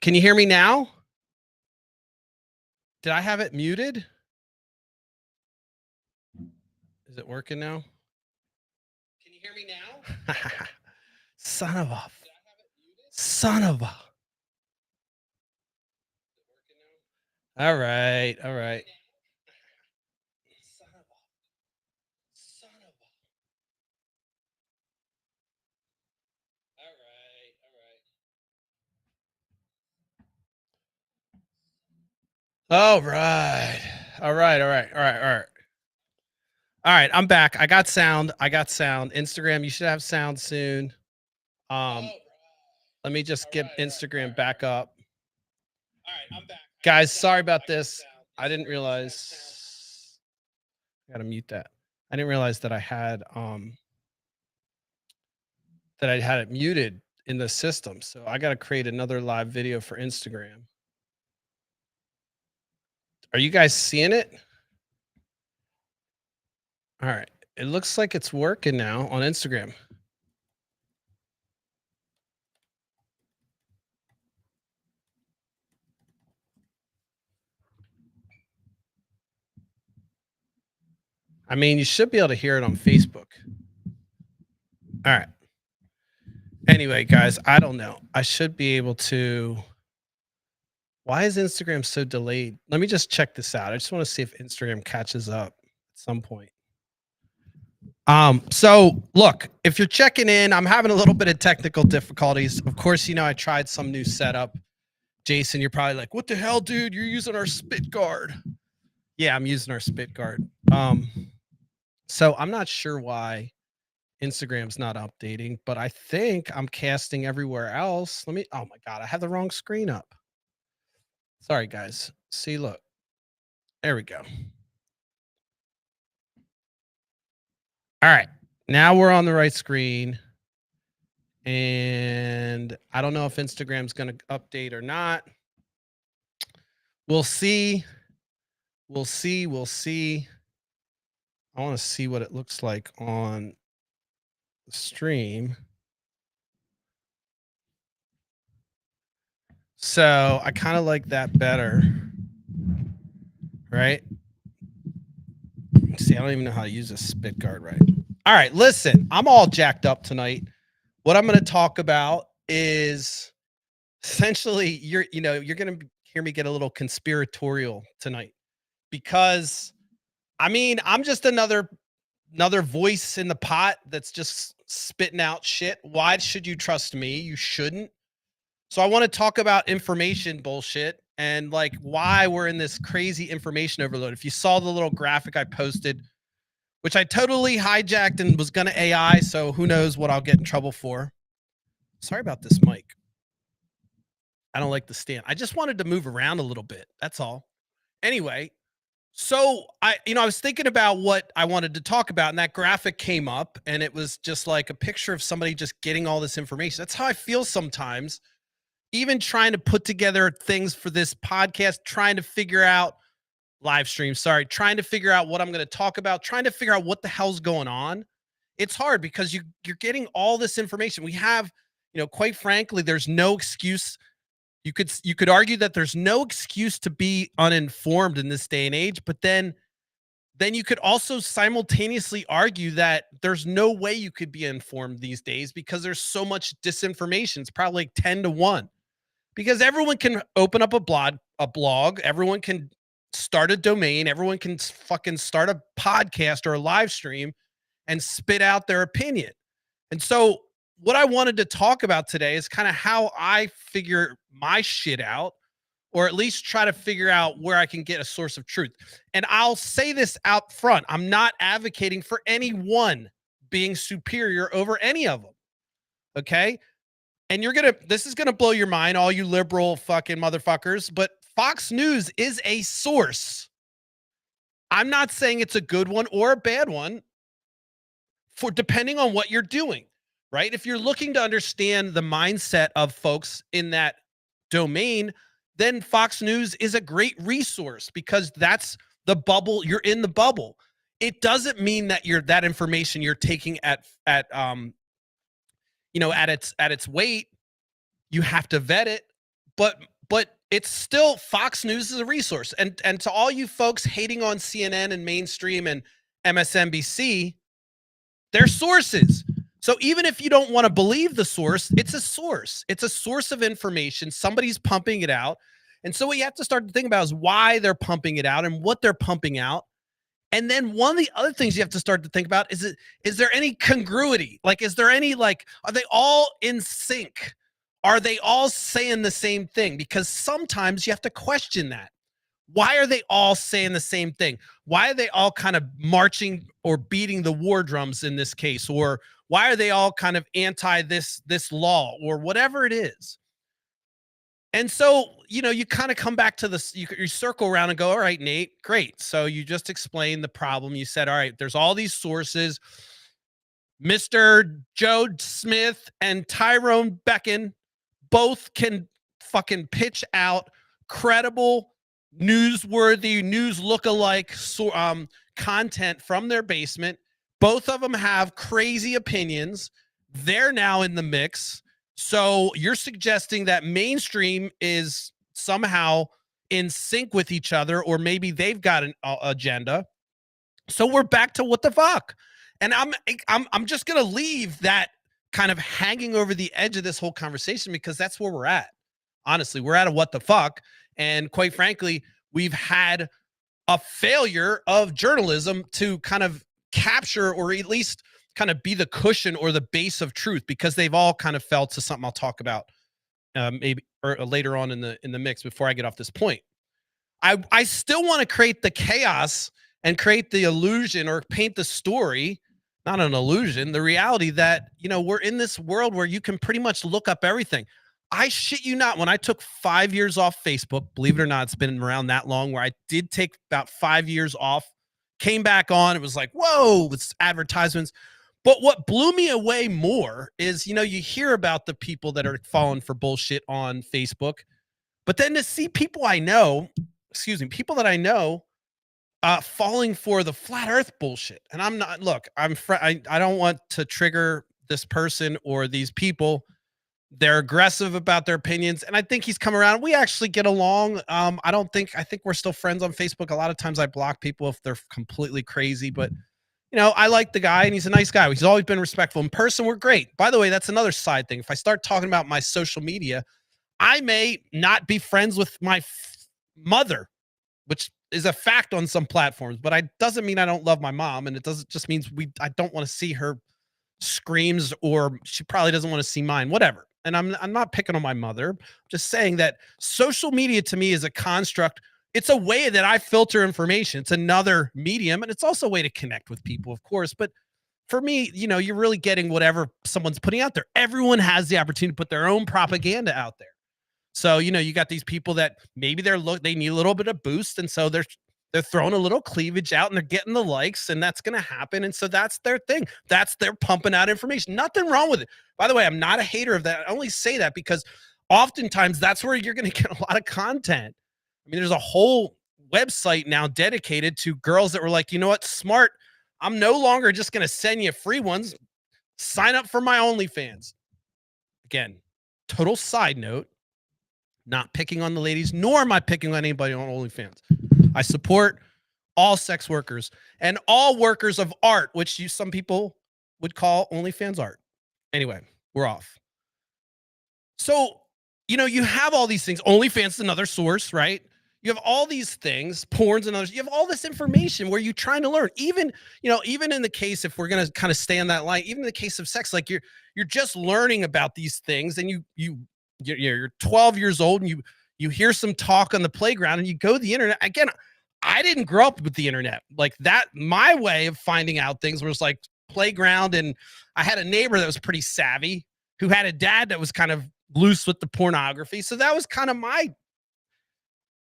Can you hear me now? Did I have it muted? Is it working now? Can you hear me now? Son of a. Son of a. All right. All right. Son of a. Son of a. All right. All right. All right. All right. All right. All right. All right. I'm back. I got sound. Instagram, you should have sound soon. Let me just get Instagram back up. All right, I'm back. Guys, sorry about this. I didn't realize. I gotta mute that. I didn't realize that I had it muted in the system. So I gotta create another live video for Instagram. Are you guys seeing it? All right. It looks like it's working now on Instagram. I mean, you should be able to hear it on Facebook. All right. Anyway, guys, I don't know. I should be able to. Why is Instagram so delayed? Let me just check this out. I just want to see if Instagram catches up at some point. So look, if you're checking in, I'm having a little bit of technical difficulties. Of course, I tried some new setup. Jason, you're probably like, what the hell, dude? You're using our spit guard. Yeah, I'm using our spit guard. So I'm not sure why Instagram's not updating, but I think I'm casting everywhere else. Oh my God, I have the wrong screen up. Sorry, guys. See, look. There we go. All right. Now we're on the right screen. And I don't know if Instagram's going to update or not. We'll see. We'll see. I want to see what it looks like on the stream. So I kind of like that better. Right? See, I don't even know how to use a spit guard right. All right, listen, I'm all jacked up tonight. What I'm going to talk about is essentially you're going to hear me get a little conspiratorial tonight because I mean, I'm just another voice in the pot that's just spitting out shit. Why should you trust me? You shouldn't. So I want to talk about information bullshit and like why we're in this crazy information overload. If you saw the little graphic I posted, which I totally hijacked and was going to AI, so who knows what I'll get in trouble for. Sorry about this mic. I don't like the stand. I just wanted to move around a little bit. That's all. Anyway, so I was thinking about what I wanted to talk about, and that graphic came up, and it was just like a picture of somebody just getting all this information. That's how I feel sometimes. Even trying to put together things for this podcast, trying to figure out live stream, trying to figure out what I'm going to talk about, trying to figure out what the hell's going on. It's hard because you're getting all this information. We have, quite frankly, there's no excuse. You could argue that there's no excuse to be uninformed in this day and age, but then you could also simultaneously argue that there's no way you could be informed these days because there's so much disinformation. It's probably like 10 to 1. Because everyone can open up a blog, everyone can start a domain, everyone can fucking start a podcast or a live stream and spit out their opinion. And so what I wanted to talk about today is kind of how I figure my shit out, or at least try to figure out where I can get a source of truth. And I'll say this out front. I'm not advocating for anyone being superior over any of them. Okay? And this is gonna blow your mind, all you liberal fucking motherfuckers, but Fox News is a source. I'm not saying it's a good one or a bad one for depending on what you're doing, right? If you're looking to understand the mindset of folks in that domain, then Fox News is a great resource because that's the bubble. You're in the bubble. It doesn't mean that that information you're taking at its weight. You have to vet it, but but it's still Fox News is a resource. And to all you folks hating on CNN and mainstream and MSNBC, they're sources. So even if you don't want to believe the source, it's a source. It's a source of information. Somebody's pumping it out. And so what you have to start to think about is why they're pumping it out and what they're pumping out. And then one of the other things you have to start to think about is there any congruity? Like, is there any, like, are they all in sync? Are they all saying the same thing? Because sometimes you have to question that. Why are they all saying the same thing? Why are they all kind of marching or beating the war drums in this case? Or why are they all kind of anti this law or whatever it is? And so, you kind of come back to this, you circle around and go, all right, Nate, great. So you just explained the problem. You said, all right, there's all these sources. Mr. Joe Smith and Tyrone Becken both can fucking pitch out credible, newsworthy, news lookalike content from their basement. Both of them have crazy opinions. They're now in the mix. So you're suggesting that mainstream is somehow in sync with each other, or maybe they've got an agenda. So we're back to what the fuck. And I'm just gonna leave that kind of hanging over the edge of this whole conversation because that's where we're at. Honestly, we're at a what the fuck. And quite frankly, we've had a failure of journalism to kind of capture or at least kind of be the cushion or the base of truth, because they've all kind of fell to something I'll talk about maybe or later on in the mix before I get off this point. I still want to create the chaos and create the illusion or paint the story, not an illusion, the reality that, we're in this world where you can pretty much look up everything. I shit you not, when I took 5 years off Facebook, believe it or not, it's been around that long, where I did take about 5 years off, came back on, it was like, whoa, it's advertisements. But what blew me away more is, you hear about the people that are falling for bullshit on Facebook, but then to see people I know, people that I know, falling for the flat earth bullshit. And I'm not, look, I don't want to trigger this person or these people. They're aggressive about their opinions, and I think he's come around. We actually get along. I think we're still friends on Facebook. A lot of times I block people if they're completely crazy, but I like the guy and he's a nice guy. He's always been respectful. In person, we're great. By the way, that's another side thing. If I start talking about my social media, I may not be friends with my mother, which is a fact on some platforms, but it doesn't mean I don't love my mom. And it doesn't just means I don't want to see her screams, or she probably doesn't want to see mine, whatever. And I'm not picking on my mother. I'm just saying that social media to me is a construct. It's a way that I filter information. It's another medium, and it's also a way to connect with people, of course. But for me, you're really getting whatever someone's putting out there. Everyone has the opportunity to put their own propaganda out there. So, you got these people that maybe they need a little bit of boost. And so they're throwing a little cleavage out and they're getting the likes, and that's going to happen. And so that's their thing. They're pumping out information. Nothing wrong with it. By the way, I'm not a hater of that. I only say that because oftentimes that's where you're going to get a lot of content. I mean, there's a whole website now dedicated to girls that were like, you know what, smart. I'm no longer just going to send you free ones. Sign up for my OnlyFans. Again, total side note. Not picking on the ladies, nor am I picking on anybody on OnlyFans. I support all sex workers and all workers of art, which some people would call OnlyFans art. Anyway, we're off. So, you have all these things. OnlyFans is another source, right? You have all these things, porns and others. You have all this information where you're trying to learn. Even in the case, if we're going to kind of stay on that line, even in the case of sex, like you're just learning about these things, and you're 12 years old and you hear some talk on the playground and you go to the internet. Again, I didn't grow up with the internet like that. My way of finding out things was like playground, and I had a neighbor that was pretty savvy who had a dad that was kind of loose with the pornography. So that was kind of my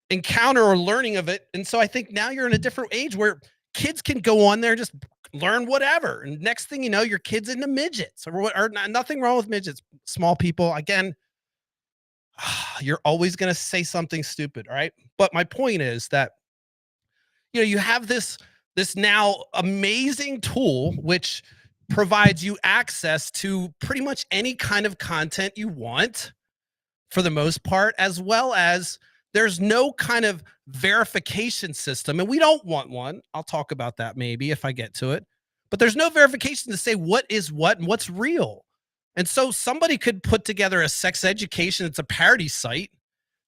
encounter or learning of it. And so I think now you're in a different age where kids can go on there and just learn whatever. And next thing you know, your kid's into midgets or nothing wrong with midgets, small people. Again, you're always going to say something stupid. All right. But my point is that, you have this now amazing tool, which provides you access to pretty much any kind of content you want. for the most part, as well as there's no kind of verification system. And we don't want one. I'll talk about that maybe if I get to it. But there's no verification to say what is what and what's real. And so somebody could put together a sex education, it's a parody site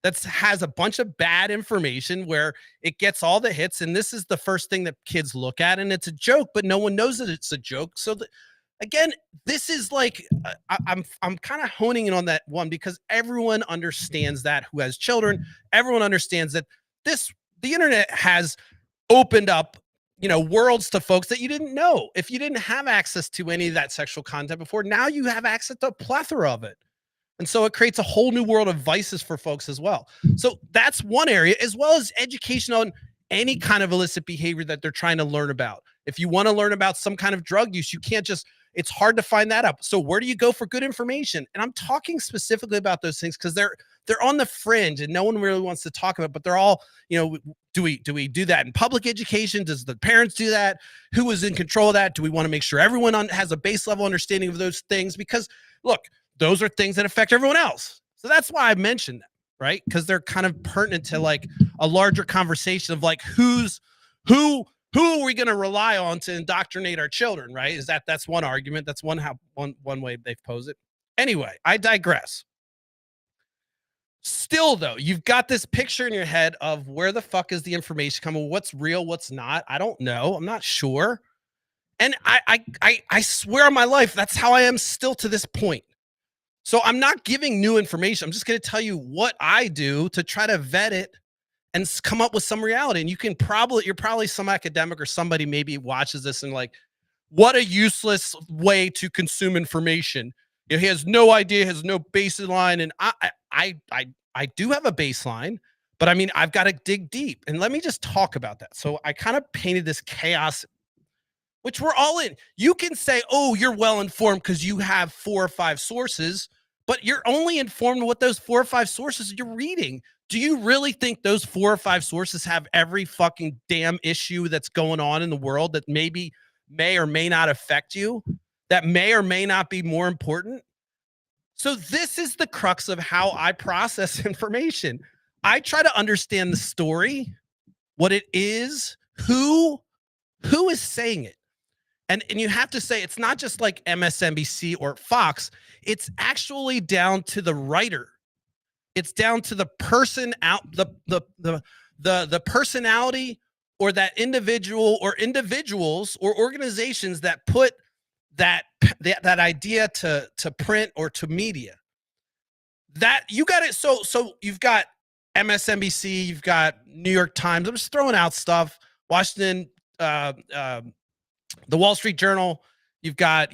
that has a bunch of bad information where it gets all the hits. And this is the first thing that kids look at. And it's a joke, but no one knows that it's a joke. So again, this is like I'm kind of honing in on that one because everyone understands that who has children. Everyone understands that the internet has opened up, worlds to folks that you didn't know. If you didn't have access to any of that sexual content before, now you have access to a plethora of it. And so it creates a whole new world of vices for folks as well. So that's one area, as well as education on any kind of illicit behavior that they're trying to learn about. If you want to learn about some kind of drug use, you can't just, it's hard to find that up. So where do you go for good information? And I'm talking specifically about those things because they're on the fringe and no one really wants to talk about, but they're all, do we do that in public education? Does the parents do that? Who is in control of that? Do we want to make sure everyone has a base level understanding of those things? Because look, those are things that affect everyone else. So that's why I mentioned them, right? Because they're kind of pertinent to like a larger conversation of like who are we going to rely on to indoctrinate our children, right? That's one argument. That's one way they've posed it. Anyway, I digress. Still, though, you've got this picture in your head of where the fuck is the information coming? What's real? What's not? I don't know. I'm not sure. And I swear on my life, that's how I am still to this point. So I'm not giving new information. I'm just going to tell you what I do to try to vet it and come up with some reality. And you're probably some academic or somebody maybe watches this and like, what a useless way to consume information. He has no idea, has no baseline. And I do have a baseline, but I mean, I've got to dig deep. And let me just talk about that. So I kind of painted this chaos, which we're all in. You can say, oh, you're well informed because you have 4 or 5 sources, but you're only informed what those 4 or 5 sources you're reading. Do you really think those 4 or 5 sources have every fucking damn issue that's going on in the world that maybe may or may not affect you, that may or may not be more important? So this is the crux of how I process information. I try to understand the story, what it is, who is saying it. And you have to say it's not just like MSNBC or Fox. It's actually down to the writer. It's down to the person out, the personality or that individual or individuals or organizations that put that idea to print or to media. That you got it. So you've got MSNBC, you've got New York Times. I'm just throwing out stuff. Washington, the Wall Street Journal, you've got,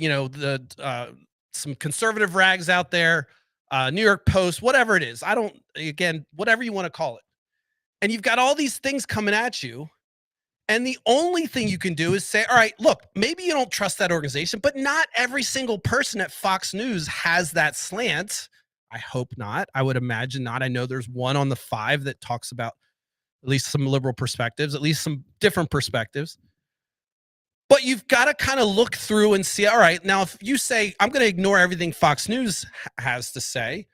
some conservative rags out there, New York Post, whatever it is. Whatever you want to call it. And you've got all these things coming at you. And the only thing you can do is say, all right, look, maybe you don't trust that organization, but not every single person at Fox News has that slant. I hope not. I would imagine not. I know there's one on the 5 that talks about at least some liberal perspectives, at least some different perspectives. But you've got to kind of look through and see, all right, now if you say, I'm going to ignore everything Fox News has to say,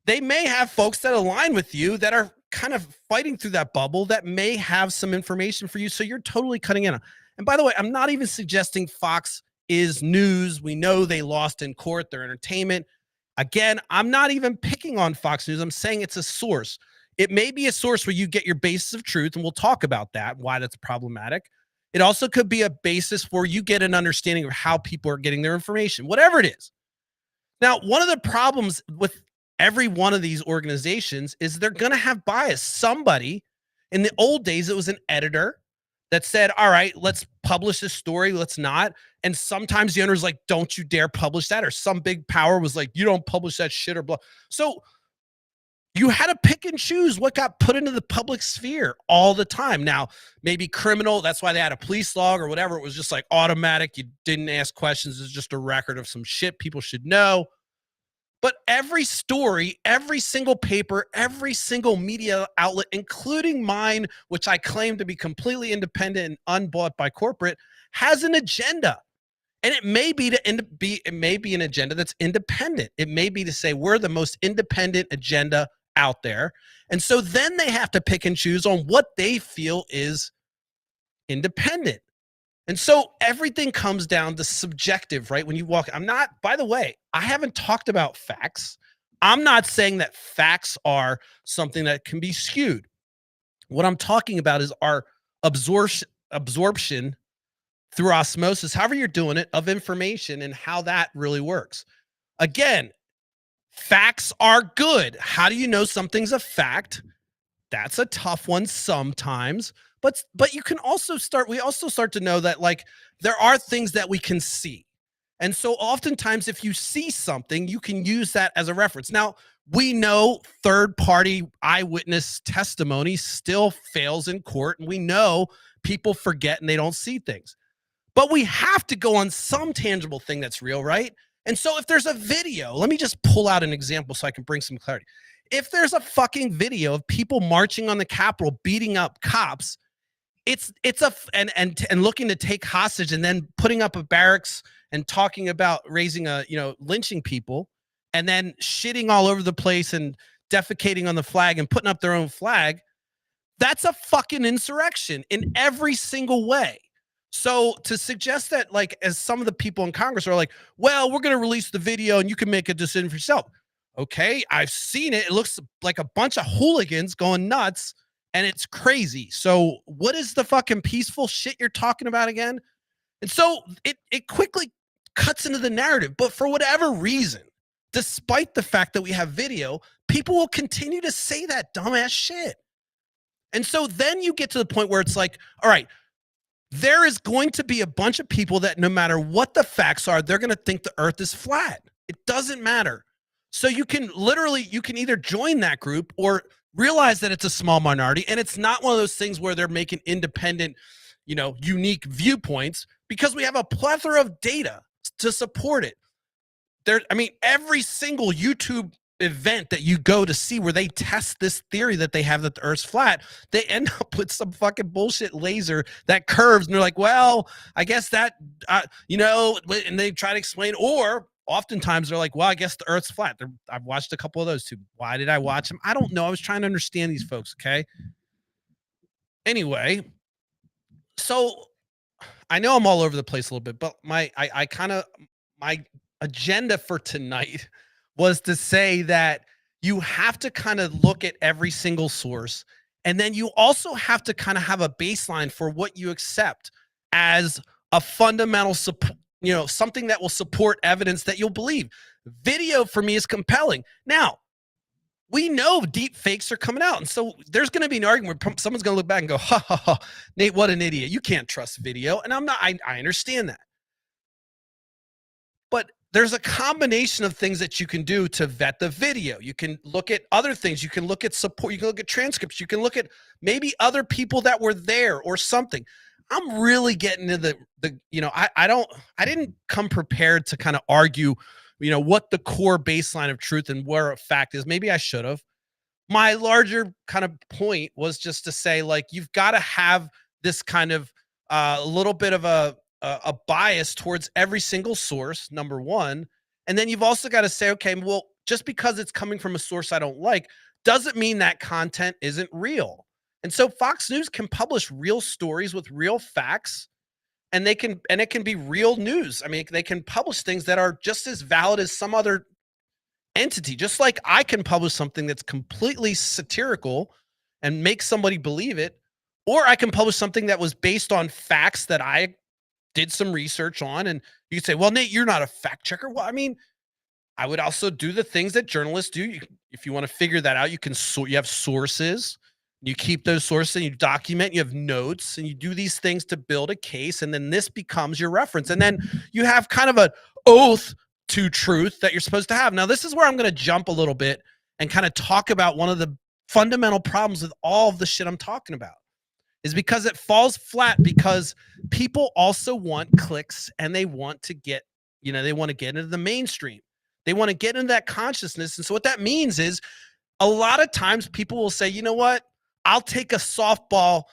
they may have folks that align with you that are kind of fighting through that bubble that may have some information for you. So you're totally cutting in. And by the way, I'm not even suggesting Fox is news. We know they lost in court, their entertainment. Again, I'm not even picking on Fox News. I'm saying it's a source. It may be a source where you get your basis of truth, and we'll talk about that, why that's problematic. It also could be a basis where you get an understanding of how people are getting their information, whatever it is. Now, one of the problems with every one of these organizations is they're going to have bias. Somebody in the old days, it was an editor that said, all right, let's publish this story. Let's not. And sometimes the owner's like, don't you dare publish that. Or some big power was like, you don't publish that shit or blah. So you had to pick and choose what got put into the public sphere all the time. Now, maybe criminal, that's why they had a police log or whatever. It was just like automatic. You didn't ask questions. It's just a record of some shit people should know. But every story, every single paper, every single media outlet, including mine, which I claim to be completely independent and unbought by corporate, has an agenda. And it may be it may be an agenda that's independent. It may be to say we're the most independent agenda out there. And so then they have to pick and choose on what they feel is independent. And so everything comes down to subjective, right? When you walk, I'm not, by the way, I haven't talked about facts. I'm not saying that facts are something that can be skewed. What I'm talking about is our absorption through osmosis, however you're doing it, of information and how that really works. Again, facts are good. How do you know something's a fact? That's a tough one sometimes. But you can also start, we also start to know that like there are things that we can see. And so oftentimes if you see something, you can use that as a reference. Now, we know third party eyewitness testimony still fails in court, and we know people forget and they don't see things. But we have to go on some tangible thing that's real, right? And so if there's a video, let me just pull out an example so I can bring some clarity. If there's a fucking video of people marching on the Capitol, beating up cops, it's a and looking to take hostage and then putting up a barracks and talking about raising a, lynching people and then shitting all over the place and defecating on the flag and putting up their own flag, that's a fucking insurrection in every single way. So to suggest that, like, as some of the people in Congress are like, well, we're going to release the video and you can make a decision for yourself. Okay, I've seen it. It looks like a bunch of hooligans going nuts and it's crazy. So what is the fucking peaceful shit you're talking about again? And so it quickly cuts into the narrative. But for whatever reason, despite the fact that we have video, people will continue to say that dumbass shit. And so then you get to the point where it's like, all right, there is going to be a bunch of people that no matter what the facts are, they're going to think the earth is flat. It doesn't matter. So you can either join that group or realize that it's a small minority and it's not one of those things where they're making independent, unique viewpoints, because we have a plethora of data to support it. Every single YouTube event that you go to see where they test this theory that they have that the earth's flat, they end up with some fucking bullshit laser that curves and they're like, well, I guess that and they try to explain, or oftentimes they're like, well, I guess the earth's flat. I've watched a couple of those too. Why did I watch them? I don't know. I was trying to understand these folks. Okay, anyway, so I know I'm all over the place a little bit, but my agenda for tonight was to say that you have to kind of look at every single source. And then you also have to kind of have a baseline for what you accept as a fundamental support, something that will support evidence that you'll believe. Video for me is compelling. Now, we know deep fakes are coming out. And so there's going to be an argument where someone's going to look back and go, ha, ha, ha, Nate, what an idiot. You can't trust video. And I understand that. But there's a combination of things that you can do to vet the video. You can look at other things. You can look at support. You can look at transcripts. You can look at maybe other people that were there or something. I'm really getting into I didn't come prepared to kind of argue, what the core baseline of truth and where a fact is. Maybe I should have. My larger kind of point was just to say, like, you've got to have this kind of a little bit of a bias towards every single source, number one. And then you've also got to say, okay, well, just because it's coming from a source I don't like, doesn't mean that content isn't real. And so Fox News can publish real stories with real facts, and it can be real news. I mean, they can publish things that are just as valid as some other entity, just like I can publish something that's completely satirical and make somebody believe it, or I can publish something that was based on facts that I did some research on. And you could say, well, Nate, you're not a fact checker. Well, I mean, I would also do the things that journalists do. If you want to figure that out, you have sources, you keep those sources and you document, you have notes, and you do these things to build a case. And then this becomes your reference. And then you have kind of an oath to truth that you're supposed to have. Now, this is where I'm going to jump a little bit and kind of talk about one of the fundamental problems with all of the shit I'm talking about. Is because it falls flat because people also want clicks and they want to get, they want to get into the mainstream. They want to get into that consciousness. And so what that means is a lot of times people will say, you know what, I'll take a softball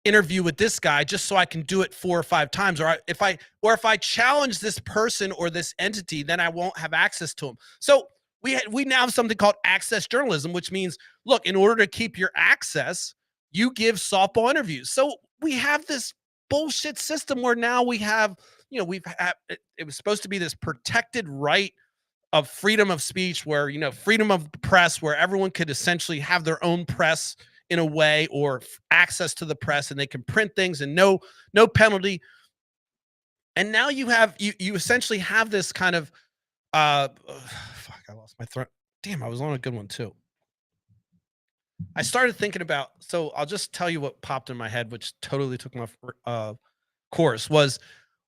interview with this guy just so I can do it 4 or 5 times, or if I challenge this person or this entity, then I won't have access to them. So we now have something called access journalism, which means, look, in order to keep your access, you give softball interviews. So we have this bullshit system where now we have, it was supposed to be this protected right of freedom of speech, where, freedom of the press, where everyone could essentially have their own press in a way, or access to the press, and they can print things and no penalty. And now you essentially have this kind of fuck, I lost my throat. Damn, I was on a good one too. I started thinking about, so I'll just tell you what popped in my head, which totally took my course. Was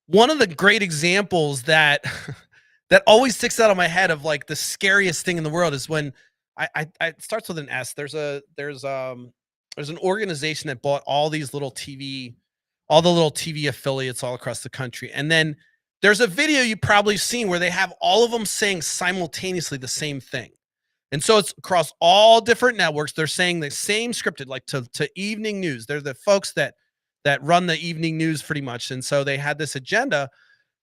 one of the great examples that that always sticks out of my head of like the scariest thing in the world is when it starts with an S. There's an organization that bought all the little TV affiliates all across the country. And then there's a video you probably seen where they have all of them saying simultaneously the same thing. And so it's across all different networks. They're saying the same scripted, like to evening news. They're the folks that run the evening news pretty much. And so they had this agenda.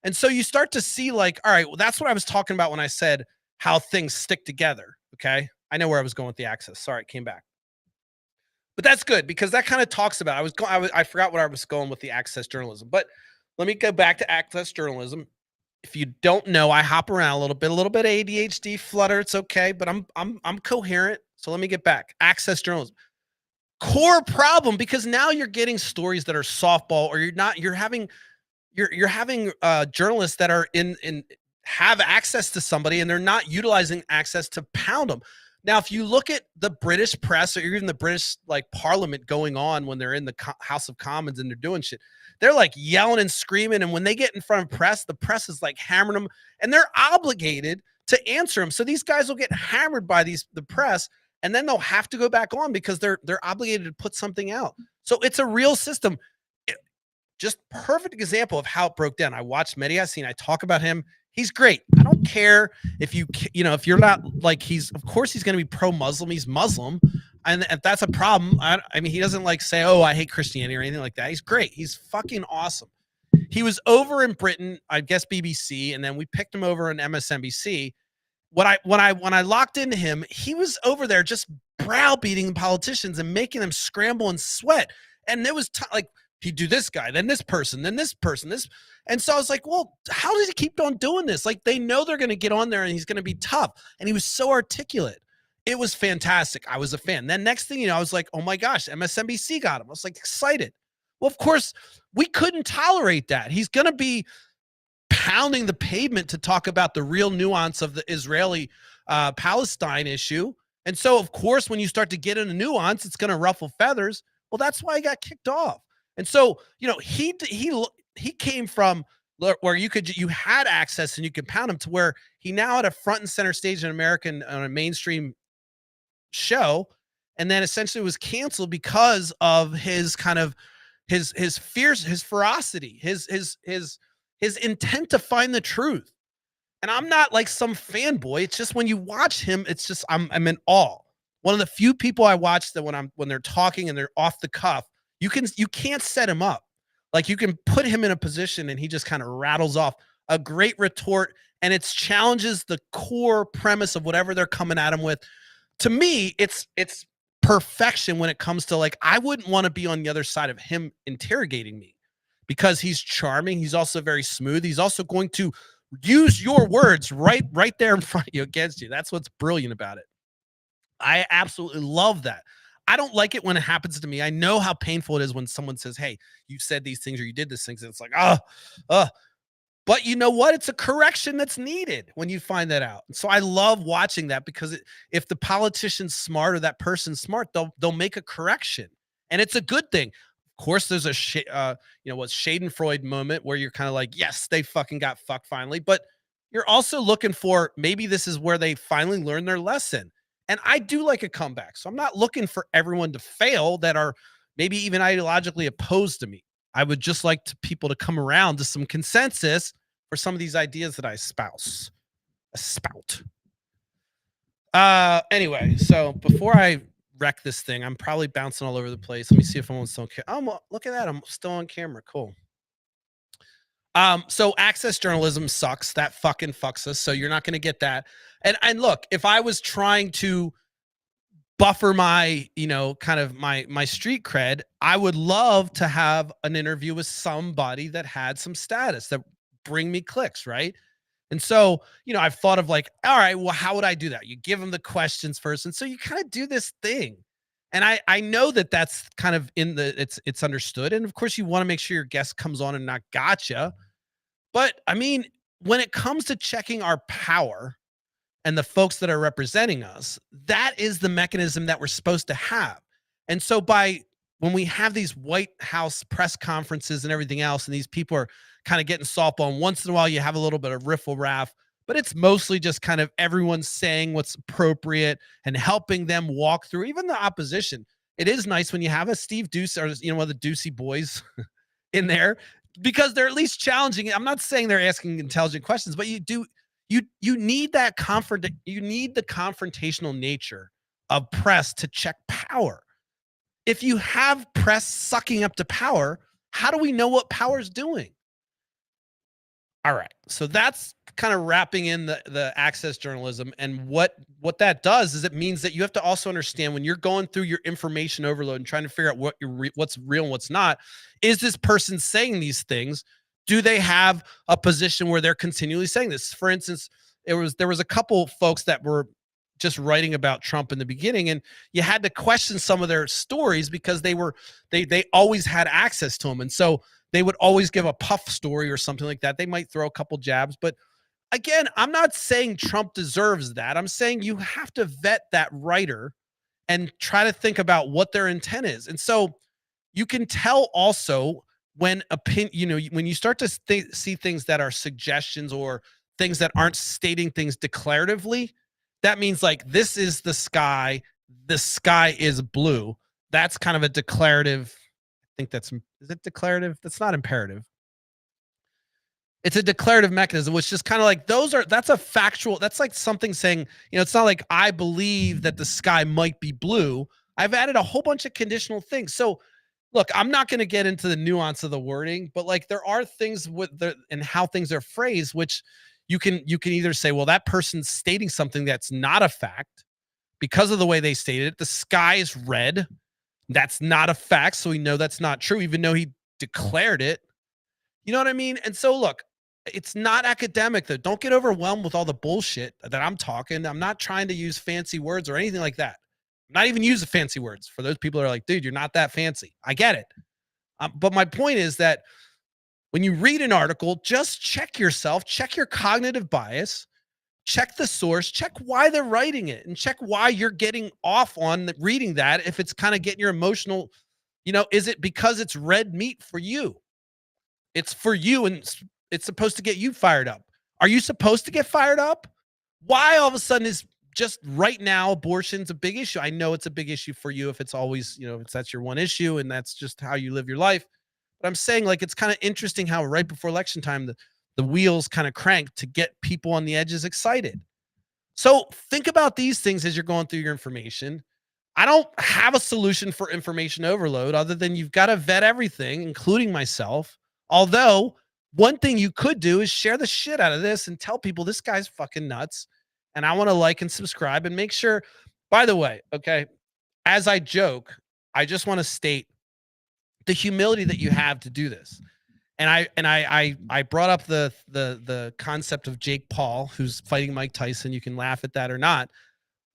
And so you start to see like, all right, well, that's what I was talking about when I said how things stick together. Okay. I know where I was going with the access. Sorry, it came back. But that's good because that kind of talks about, I forgot what I was going with the access journalism, but let me go back to access journalism. If you don't know, I hop around a little bit ADHD flutter. It's okay, but I'm coherent. So let me get back. Access journalism. Core problem, because now you're getting stories that are softball, or you're having journalists that are in have access to somebody, and they're not utilizing access to pound them. Now, if you look at the British press, or even the British like Parliament going on when they're in the House of Commons and they're doing shit, they're like yelling and screaming. And when they get in front of press, the press is like hammering them, and they're obligated to answer them. So these guys will get hammered by the press, and then they'll have to go back on because they're obligated to put something out. So it's a real system. Just perfect example of how it broke down. I watched Mehdi Yassine. I talk about him. He's great. I don't care if if you're not like, of course he's going to be pro-Muslim. He's Muslim. And if that's a problem, I mean, he doesn't like say, oh, I hate Christianity or anything like that. He's great. He's fucking awesome. He was over in Britain, I guess BBC, and then we picked him over on MSNBC. When I locked into him, he was over there just browbeating politicians and making them scramble and sweat. And there was like, he'd do this guy, then this person, then this person, this. And so I was like, well, how does he keep on doing this? Like, they know they're going to get on there and he's going to be tough. And he was so articulate. It was fantastic. I was a fan. Then next thing you know, I was like, oh my gosh, MSNBC got him. I was like excited. Well, of course, we couldn't tolerate that. He's going to be pounding the pavement to talk about the real nuance of the Israeli Palestine issue. And so, of course, when you start to get into nuance, it's going to ruffle feathers. Well, that's why he got kicked off. And so, he came from where you had access and you could pound him, to where he now had a front and center stage in on a mainstream show, and then essentially was canceled because of his kind of his fierce, his ferocity, his intent to find the truth. And I'm not like some fanboy. It's just when you watch him, it's just I'm in awe. One of the few people I watch that when they're talking and they're off the cuff, you can't set him up. Like, you can put him in a position and he just kind of rattles off a great retort, and it challenges the core premise of whatever they're coming at him with. To me, it's perfection when it comes to, like, I wouldn't want to be on the other side of him interrogating me, because he's charming. He's also very smooth. He's also going to use your words right there in front of you against you. That's what's brilliant about it. I absolutely love that. I don't like it when it happens to me. I know how painful it is when someone says, hey, you said these things or you did these things. And it's like, but you know what? It's a correction that's needed when you find that out. So I love watching that, because if the politician's smart or that person's smart, they'll make a correction, and it's a good thing. Of course, there's a Schadenfreude moment where you're kind of like, yes, they fucking got fucked finally. But you're also looking for, maybe this is where they finally learn their lesson. And I do like a comeback. So I'm not looking for everyone to fail that are maybe even ideologically opposed to me. I would just like people to come around to some consensus for some of these ideas that I spout. Anyway, so before I wreck this thing. I'm probably bouncing all over the place. Let me see if I'm still on camera. Oh, look at that. I'm still on camera. Cool. So access journalism sucks. That fucking fucks us. So you're not going to get that. And look, if I was trying to buffer my, kind of my street cred, I would love to have an interview with somebody that had some status that bring me clicks, right? And so, I've thought of like, all right, well, how would I do that? You give them the questions first. And so you kind of do this thing. And I know that that's kind of it's understood. And of course, you want to make sure your guest comes on and not gotcha. But I mean, when it comes to checking our power and the folks that are representing us, that is the mechanism that we're supposed to have. And so when we have these White House press conferences and everything else, and these people are kind of getting softball, and once in a while you have a little bit of riffle raff, but it's mostly just kind of everyone saying what's appropriate and helping them walk through, even the opposition. It is nice when you have a Steve Deuce or one of the Ducey boys in there, because they're at least challenging. I'm not saying they're asking intelligent questions, but you need that you need the confrontational nature of press to check power. If you have press sucking up to power, how do we know what power's doing? All right. So that's kind of wrapping in the access journalism. And what that does is it means that you have to also understand when you're going through your information overload and trying to figure out what's real and what's not, is this person saying these things? Do they have a position where they're continually saying this? For instance, there was a couple folks that were just writing about Trump in the beginning, and you had to question some of their stories because they always had access to him. And so they would always give a puff story or something like that. They might throw a couple jabs, but again, I'm not saying Trump deserves that. I'm saying you have to vet that writer and try to think about what their intent is. And so you can tell also when when you start to see things that are suggestions or things that aren't stating things declaratively, that means like, this is the sky is blue. That's kind of a declarative. I think is it declarative? That's not imperative. It's a declarative mechanism, which is kind of like that's a factual, that's like something saying, it's not like I believe that the sky might be blue. I've added a whole bunch of conditional things. So look, I'm not going to get into the nuance of the wording, but like there are things and how things are phrased, which you can either say, well, that person's stating something that's not a fact because of the way they stated it. The sky is red. That's not a fact. So we know that's not true, even though he declared it. You know what I mean? And so look, it's not academic though. Don't get overwhelmed with all the bullshit that I'm talking. I'm not trying to use fancy words or anything like that. I'm not even using fancy words for those people that are like, dude, you're not that fancy. I get it. But my point is that when you read an article, just check yourself, check your cognitive bias, check the source, check why they're writing it, and check why you're getting off on reading that. If it's kind of getting your emotional, is it because it's red meat for you? It's for you, and it's supposed to get you fired up. Are you supposed to get fired up? Why all of a sudden is just right now abortion's a big issue? I know it's a big issue for you if it's always, if that's your one issue and that's just how you live your life. But I'm saying, like, it's kind of interesting how right before election time, the wheels kind of crank to get people on the edges excited. So think about these things as you're going through your information. I don't have a solution for information overload other than you've got to vet everything, including myself. Although one thing you could do is share the shit out of this and tell people this guy's fucking nuts. And I want to like and subscribe and make sure, by the way, okay, as I joke, I just want to state the humility that you have to do this. And I brought up the concept of Jake Paul, who's fighting Mike Tyson. You can laugh at that or not,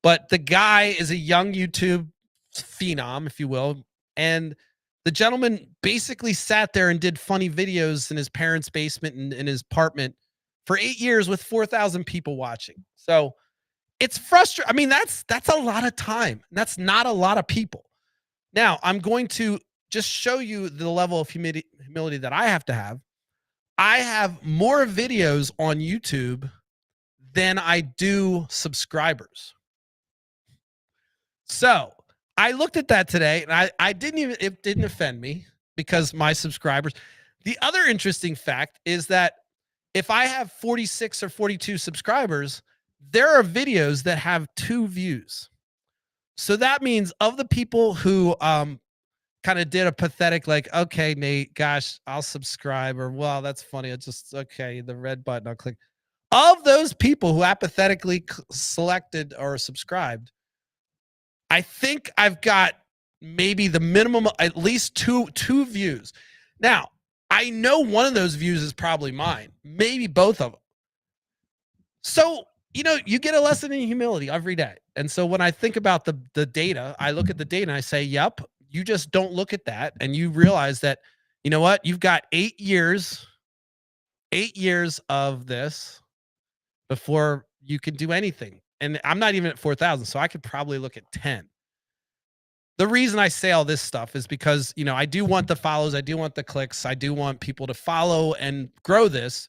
but the guy is a young YouTube phenom, if you will. And the gentleman basically sat there and did funny videos in his parents' basement and in his apartment for 8 years with 4,000 people watching. So it's frustrating. I mean, that's a lot of time. That's not a lot of people. Now, I'm going to just show you the level of humility that I have to have. I have more videos on YouTube than I do subscribers. So I looked at that today and it didn't offend me because my subscribers. The other interesting fact is that if I have 46 or 42 subscribers, there are videos that have 2 views. So that means of the people who kind of did a pathetic like, okay, Nate, gosh, I'll subscribe, or wow, that's funny. I just okay, the red button, I'll click. Of those people who apathetically selected or subscribed, I think I've got maybe the minimum at least two views. Now, I know one of those views is probably mine, maybe both of them. So, you get a lesson in humility every day. And so when I think about the data, I look at the data and I say, "Yep, you just don't look at that and you realize that you know what? You've got 8 years of this before you can do anything." And I'm not even at 4,000, so I could probably look at 10. The reason I say all this stuff is because, I do want the follows, I do want the clicks, I do want people to follow and grow this.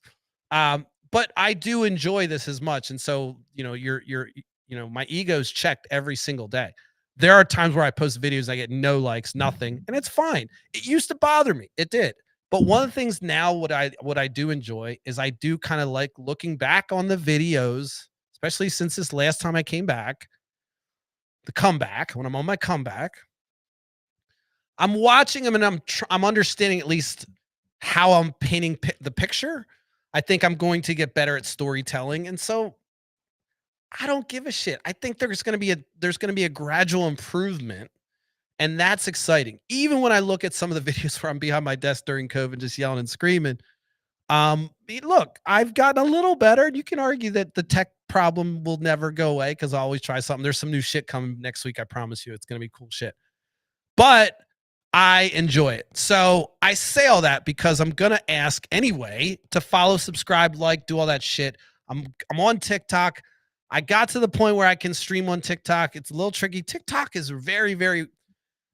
But I do enjoy this as much. And so, my ego's checked every single day. There are times where I post videos, I get no likes, nothing, and it's fine. It used to bother me. It did. But one of the things now what I do enjoy is I do kind of like looking back on the videos, especially since this last time I came back, the comeback, when I'm on my comeback, I'm watching them and I'm understanding at least how I'm painting the picture. I think I'm going to get better at storytelling, and so I don't give a shit. I think there's going to be a gradual improvement, and that's exciting. Even when I look at some of the videos where I'm behind my desk during COVID, just yelling and screaming. Look, I've gotten a little better. You can argue that the tech problem will never go away because I always try something. There's some new shit coming next week. I promise you, it's going to be cool shit. But I enjoy it. So I say all that because I'm gonna ask anyway to follow, subscribe, like, do all that shit. I'm on TikTok. I got to the point where I can stream on TikTok. It's a little tricky. TikTok is very, very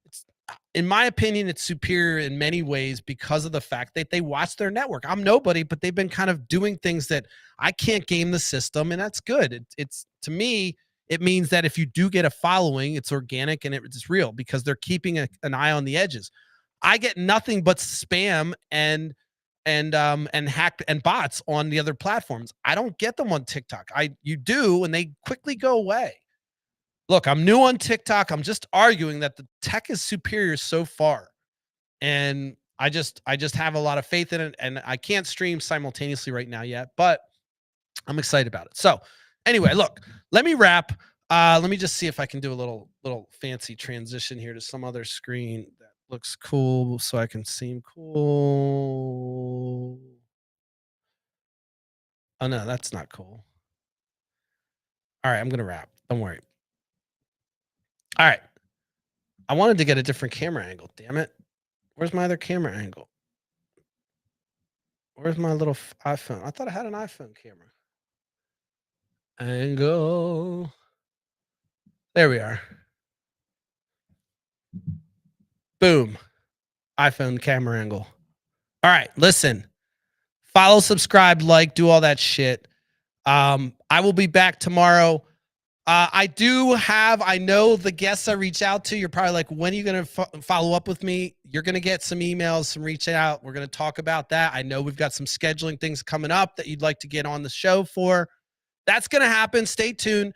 it's in my opinion, it's superior in many ways because of the fact that they watch their network. I'm nobody, but they've been kind of doing things that I can't game the system, and that's good. It's to me, it means that if you do get a following, it's organic and it's real because they're keeping an eye on the edges. I get nothing but spam and hacked and bots on the other platforms. I don't get them on TikTok. You do, and they quickly go away. Look, I'm new on TikTok. I'm just arguing that the tech is superior so far. And I just have a lot of faith in it. And I can't stream simultaneously right now yet, but I'm excited about it. So anyway, look, let me wrap. Let me just see if I can do a little fancy transition here to some other screen that looks cool so I can seem cool. Oh no, that's not cool. All right, I'm gonna wrap. Don't worry. All right. I wanted to get a different camera angle. Damn it. Where's my other camera angle? Where's my little iPhone? I thought I had an iPhone camera. Angle. There we are. Boom. iPhone camera angle. All right, listen. Follow, subscribe, like, do all that shit. I will be back tomorrow. I know the guests I reach out to, you're probably like, when are you going to follow up with me? You're going to get some emails, some reach out. We're going to talk about that. I know we've got some scheduling things coming up that you'd like to get on the show for. That's going to happen. Stay tuned.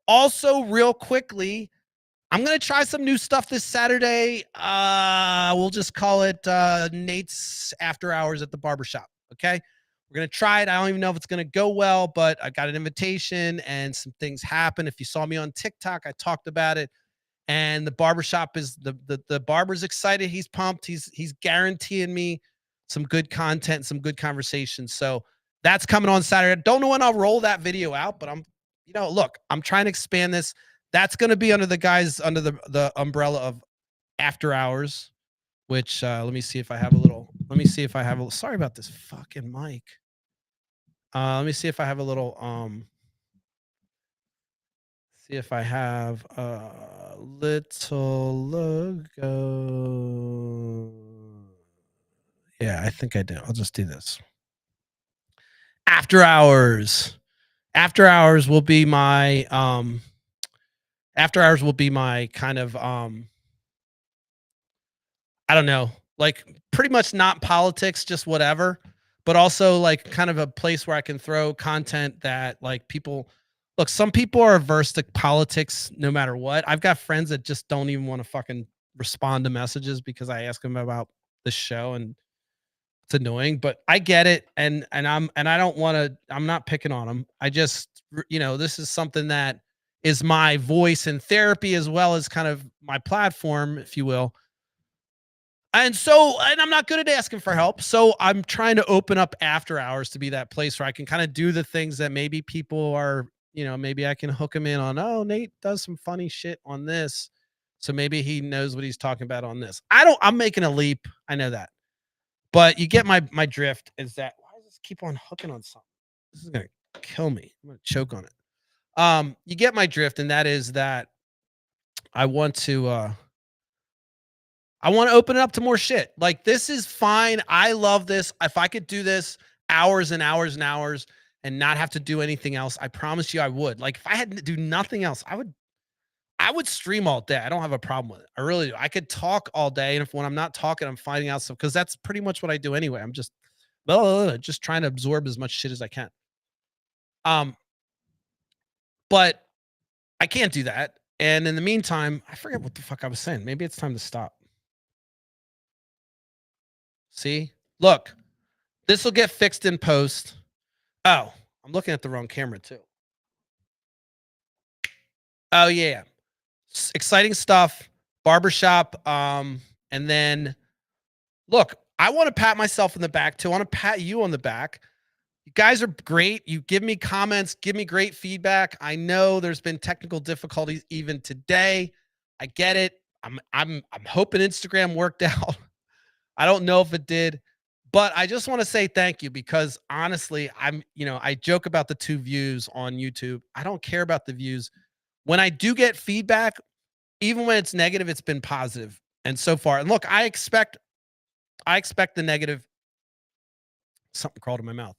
Also, real quickly, I'm going to try some new stuff this Saturday. We'll just call it Nate's After Hours at the Barbershop. Okay. We're going to try it. I don't even know if it's going to go well, but I got an invitation and some things happen. If you saw me on TikTok, I talked about it. And the barbershop is the barber's excited. He's pumped. He's guaranteeing me some good content, some good conversations. So that's coming on Saturday. Don't know when I'll roll that video out, but look, I'm trying to expand this. That's going to be under the umbrella of After Hours, which let me see if I have a little, sorry about this fucking mic. Let me see if I have a little see if I have a little logo. Yeah, I think I do. I'll just do this. After Hours. After Hours will be my kind of I don't know, like pretty much not politics, just whatever, but also like kind of a place where I can throw content that like people Look, some people are averse to politics no matter what. I've got friends that just don't even want to fucking respond to messages because I ask them about the show, and it's annoying, but I get it. And I don't want to, I'm not picking on them. I just, this is something that is my voice in therapy as well as kind of my platform, if you will. And I'm not good at asking for help. So I'm trying to open up after hours to be that place where I can kind of do the things that maybe people are, maybe I can hook them in on, oh, Nate does some funny shit on this. So maybe he knows what he's talking about on this. I'm making a leap. I know that. But you get my drift is that why does this keep on hooking on something? This is gonna kill me. I'm gonna choke on it. You get my drift, and that is that I want to uh I want to open it up to more shit. Like, this is fine. I love this. If I could do this hours and hours and hours and not have to do anything else, I promise you I would. Like, if I had to do nothing else, I would stream all day. I don't have a problem with it. I really do. I could talk all day, and if when I'm not talking, I'm finding out stuff because that's pretty much what I do anyway. I'm just just trying to absorb as much shit as I can. Um, but I can't do that. And in the meantime, I forget what the fuck I was saying. Maybe it's time to stop. See? Look, this will get fixed in post. Oh, I'm looking at the wrong camera too. Oh yeah. Exciting stuff. Barbershop. And then look, I want to pat myself in the back too. I want to pat you on the back. You guys are great. You give me comments, give me great feedback. I know there's been technical difficulties even today. I get it. I'm hoping Instagram worked out. I don't know if it did, but I just want to say thank you because honestly, I joke about the 2 views on YouTube. I don't care about the views. When I do get feedback, even when it's negative, it's been positive. And so far, and look, I expect the negative. Something crawled in my mouth.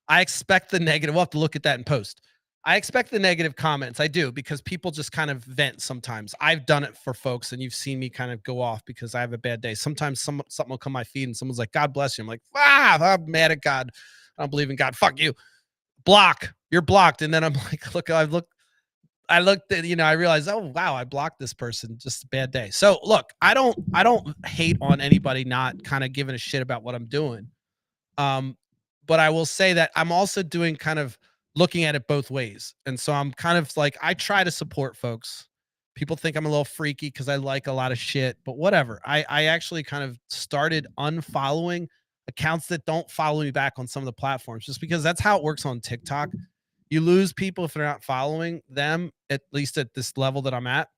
I expect the negative. We'll have to look at that in post. I expect the negative comments. I do because people just kind of vent sometimes. I've done it for folks, and you've seen me kind of go off because I have a bad day. Sometimes something will come my feed, and someone's like, "God bless you." I'm like, I'm mad at God. I don't believe in God. Fuck you. Block. You're blocked. And then I'm like, look, I looked at, I realized, oh wow, I blocked this person. Just a bad day. So look, I don't hate on anybody not kind of giving a shit about what I'm doing. Um, but I will say that I'm also doing kind of looking at it both ways. And so I'm kind of like, I try to support folks. People think I'm a little freaky because I like a lot of shit, but whatever. I actually kind of started unfollowing accounts that don't follow me back on some of the platforms just because that's how it works on TikTok. You lose people if they're not following them, at least at this level that I'm at.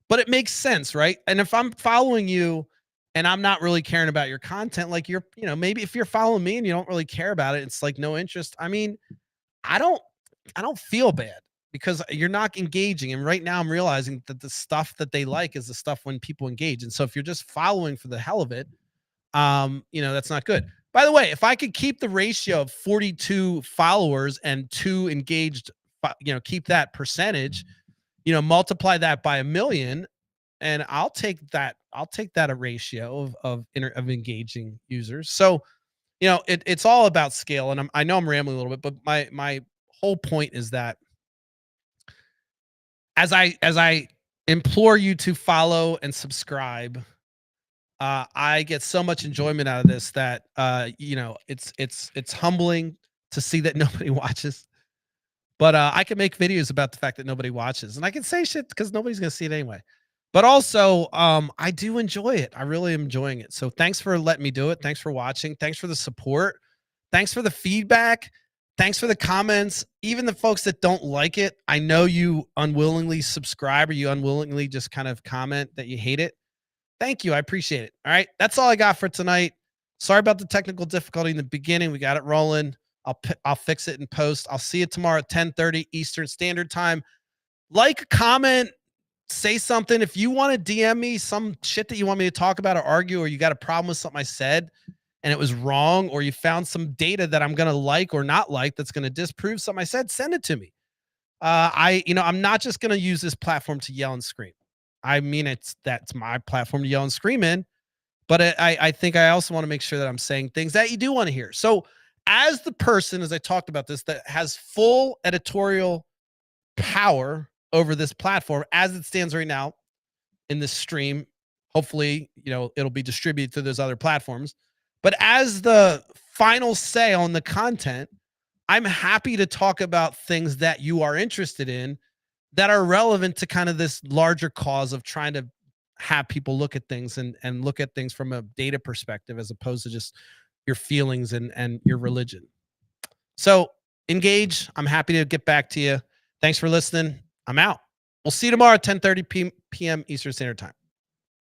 But it makes sense, right? And if I'm following you and I'm not really caring about your content, like maybe if you're following me and you don't really care about it, it's like no interest. I mean, I don't I don't feel bad because you're not engaging. And right now I'm realizing that the stuff that they like is the stuff when people engage. And so if you're just following for the hell of it, that's not good. By the way, if I could keep the ratio of 42 followers and 2 engaged, keep that percentage, multiply that by a million, and I'll take that a ratio of engaging users. So, it's all about scale. And I know I'm rambling a little bit, but my whole point is that as I implore you to follow and subscribe, I get so much enjoyment out of this that it's humbling to see that nobody watches. But I can make videos about the fact that nobody watches, and I can say shit because nobody's gonna see it anyway. But also, I do enjoy it. I really am enjoying it. So thanks for letting me do it. Thanks for watching. Thanks for the support. Thanks for the feedback. Thanks for the comments. Even the folks that don't like it, I know you unwillingly subscribe or you unwillingly just kind of comment that you hate it. Thank you. I appreciate it. All right. That's all I got for tonight. Sorry about the technical difficulty in the beginning. We got it rolling. I'll fix it in post. I'll see you tomorrow at 10:30 Eastern Standard Time. Like, comment, say something. If you want to DM me some shit that you want me to talk about or argue, or you got a problem with something I said and it was wrong, or you found some data that I'm going to like or not like that's going to disprove something I said, send it to me. I'm not just going to use this platform to yell and scream. I mean, that's my platform to yell and scream in, but I think I also want to make sure that I'm saying things that you do want to hear. So, as the person, as I talked about this, that has full editorial power over this platform as it stands right now in this stream. Hopefully, it'll be distributed to those other platforms. But as the final say on the content, I'm happy to talk about things that you are interested in that are relevant to kind of this larger cause of trying to have people look at things and look at things from a data perspective as opposed to just your feelings and your religion. So engage. I'm happy to get back to you. Thanks for listening. I'm out. We'll see you tomorrow at 10:30 p.m. Eastern Standard Time.